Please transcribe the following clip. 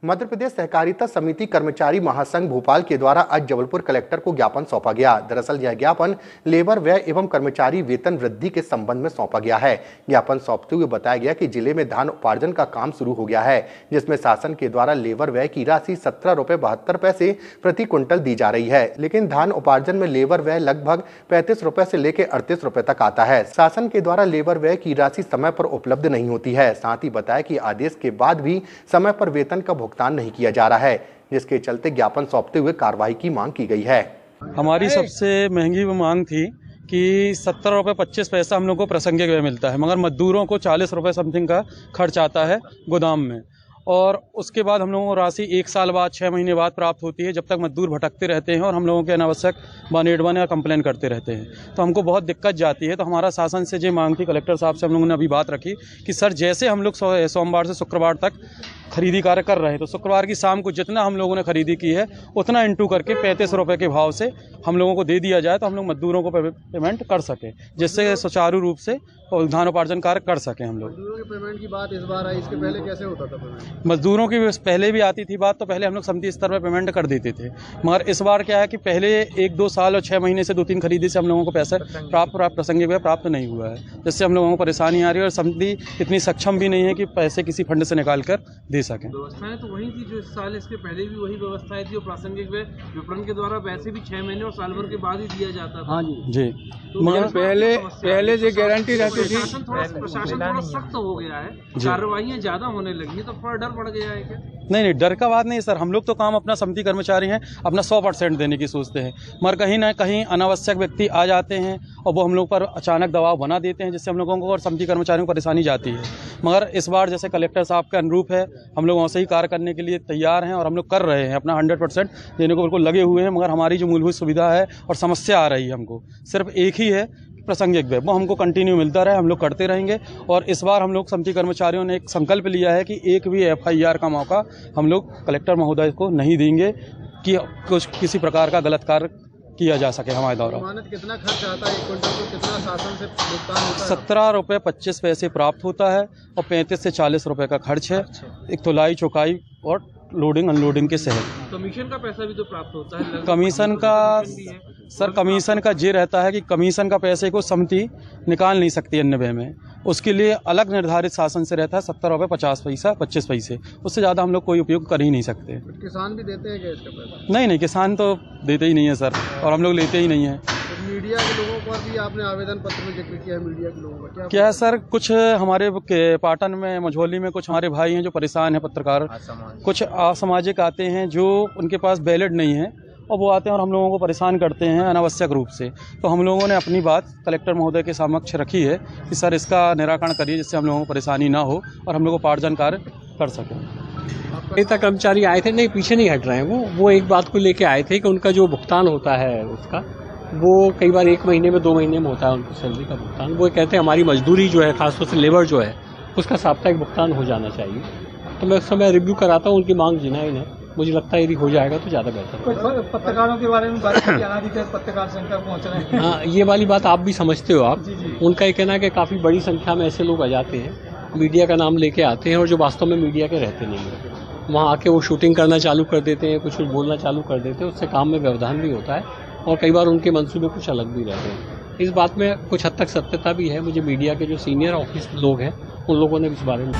मध्य प्रदेश सहकारिता समिति कर्मचारी महासंघ भोपाल के द्वारा आज जबलपुर कलेक्टर को ज्ञापन सौंपा गया। दरअसल यह ज्ञापन लेबर व्यय एवं कर्मचारी वेतन वृद्धि के संबंध में सौंपा गया है। ज्ञापन सौंपते हुए बताया गया कि जिले में धान उपार्जन का काम शुरू हो गया है, जिसमें शासन के द्वारा लेबर व्यय की राशि 17.72 प्रति क्विंटल दी जा रही है, लेकिन धान उपार्जन में लेबर व्यय लगभग 35 रुपए से लेकर 38 रुपए तक आता है। शासन के द्वारा लेबर व्यय की राशि समय पर उपलब्ध नहीं होती है। साथ ही बताया कि आदेश के बाद भी समय पर वेतन का भुगतान नहीं किया जा रहा है, जिसके चलते ज्ञापन सौंपते हुए कार्रवाई की मांग की गई है। हमारी सबसे महंगी मांग थी कि 17.25 रुपये हम लोग को प्रासंगिक व्यय मिलता है, मगर मजदूरों को 40 रुपये समथिंग का खर्च आता है गोदाम में, और उसके बाद हम लोगों को राशि 1 साल बाद 6 महीने बाद प्राप्त होती है, जब तक मजदूर भटकते रहते हैं और हम लोगों के अनावश्यक 181 या कंप्लेन करते रहते हैं, तो हमको बहुत दिक्कत जाती है। तो हमारा शासन से ये मांग थी, कलेक्टर साहब से हम लोगों ने अभी बात रखी कि सर जैसे हम लोग सोमवार से शुक्रवार तक खरीदी कार्य कर रहे हैं, तो शुक्रवार की शाम को जितना हम लोगों ने खरीदी की है उतना इंटू करके 35 रुपये के भाव से हम लोगों को दे दिया जाए, तो हम लोग मजदूरों को पेमेंट कर सकें, जिससे सुचारू रूप से धान उपार्जन कार्य कर सकें हम लोग। मजदूरों की पेमेंट की बात इस बार आई, इसके पहले कैसे होता था पेमेंट? मजदूरों की पहले भी आती थी बात, तो पहले हम लोग समिति स्तर पर पेमेंट कर देते थे, मगर इस बार क्या है कि पहले 1-2 साल और 6 महीने से 2-3 खरीदी से हम लोगों को पैसा प्रासंगिक व्यय प्राप्त नहीं हुआ है, जिससे हम लोगों को परेशानी आ रही है और समिति इतनी सक्षम भी नहीं है कि पैसे किसी फंड से निकाल कर दे सकें। व्यवस्थाएं तो वही थी जो इस साल, इसके पहले भी वही व्यवस्थाएं थी, और प्रासंगिक व्यय विपणन के द्वारा वैसे भी 6 महीने और साल भर के बाद ही दिया जाता था। हाँ जी, तो मगर पहले जो गारंटी रहती थी, प्रशासन थोड़ा सख्त हो गया है, कार्रवाइयाँ ज्यादा होने लगी, तो थोड़ा डर बढ़ गया है क्या? नहीं, डर का बात नहीं सर, हम लोग तो काम अपना समिति कर्मचारी हैं अपना 100% देने की सोचते हैं, मगर कहीं ना कहीं अनावश्यक व्यक्ति आ जाते हैं और वो हम लोग पर अचानक दबाव बना देते हैं, जिससे हम लोगों को और समिति कर्मचारियों को परेशानी जाती है। मगर इस बार जैसे कलेक्टर साहब के अनुरूप है, हम लोग वैसे ही कार्य करने के लिए तैयार हैं और हम लोग कर रहे हैं, अपना 100% देने को बिल्कुल लगे हुए हैं। मगर हमारी जो मूलभूत सुविधा है और समस्या आ रही है हमको सिर्फ एक ही है, प्रासंगिक व्यय, वो हमको कंटिन्यू मिलता रहे, हम लोग करते रहेंगे। और इस बार हम लोग समिति कर्मचारियों ने एक संकल्प लिया है कि एक भी FIR का मौका हम लोग कलेक्टर महोदय को नहीं देंगे कि कुछ किसी प्रकार का गलत कार्य किया जा सके हमारे द्वारा। कितना खर्च आता है, एक क्विंटल को कितना शासन से भुगतान होता है? 17.25 प्राप्त होता है और 35 से 40 रुपये का खर्च है, एक तुलाई चौकाई और लोडिंग अनलोडिंग के सहित। कमीशन का पैसा भी तो प्राप्त होता है? कमीशन का सर, कमीशन का ये रहता है कि कमीशन का पैसे को समिति निकाल नहीं सकती अन्य व्यय में, उसके लिए अलग निर्धारित शासन से रहता है 17.50 पैसे, उससे ज़्यादा हम लोग कोई उपयोग कर ही नहीं सकते। किसान भी देते हैं क्या इसका पैसा? नहीं, किसान तो देते ही नहीं है सर, और हम लोग लेते ही नहीं हैं। तो मीडिया के लोगों पर भी आपने आवेदन पत्र में जिक्र किया है, मीडिया के लोगों का क्या सर, कुछ हमारे पाटन में, मझौली में कुछ हमारे भाई हैं जो परेशान हैं, पत्रकार कुछ असामाजिक आते हैं जो उनके पास बैलेट नहीं है, और वो आते हैं और हम लोगों को परेशान करते हैं अनावश्यक रूप से। तो हम लोगों ने अपनी बात कलेक्टर महोदय के समक्ष रखी है कि सर इसका निराकरण करिए, जिससे हम लोगों को परेशानी ना हो और हम लोग को उपार्जन कार्य कर सकें। नेता कर्मचारी आए थे, नहीं पीछे नहीं हट रहे हैं, वो एक बात को लेके आए थे कि उनका जो भुगतान होता है उसका, वो कई बार 1 महीने में 2 महीने में होता है उनकी सैलरी का भुगतान। वो कहते हैं हमारी मजदूरी जो है, खासतौर से लेबर जो है, उसका साप्ताहिक भुगतान हो जाना चाहिए। तो मैं उस समय रिव्यू कराता हूँ, उनकी मांग जिनाइन है, मुझे लगता है यदि हो जाएगा तो ज़्यादा बेहतर। पत्रकारों के बारे में बात की, अनाधिकृत पत्रकार संख्या पहुँच रहे हैं। हाँ, ये वाली बात आप भी समझते हो। आप उनका ये कहना है कि काफ़ी बड़ी संख्या में ऐसे लोग आ जाते हैं, मीडिया का नाम लेके आते हैं, और जो वास्तव में मीडिया के रहते नहीं हैं, वहाँ आके वो शूटिंग करना चालू कर देते हैं, कुछ बोलना चालू कर देते हैं, उससे काम में व्यवधान भी होता है और कई बार उनके मंसूबे कुछ अलग भी रहते हैं। इस बात में कुछ हद तक सत्यता भी है। मुझे मीडिया के जो सीनियर ऑफिस लोग हैं उन लोगों ने इस बारे में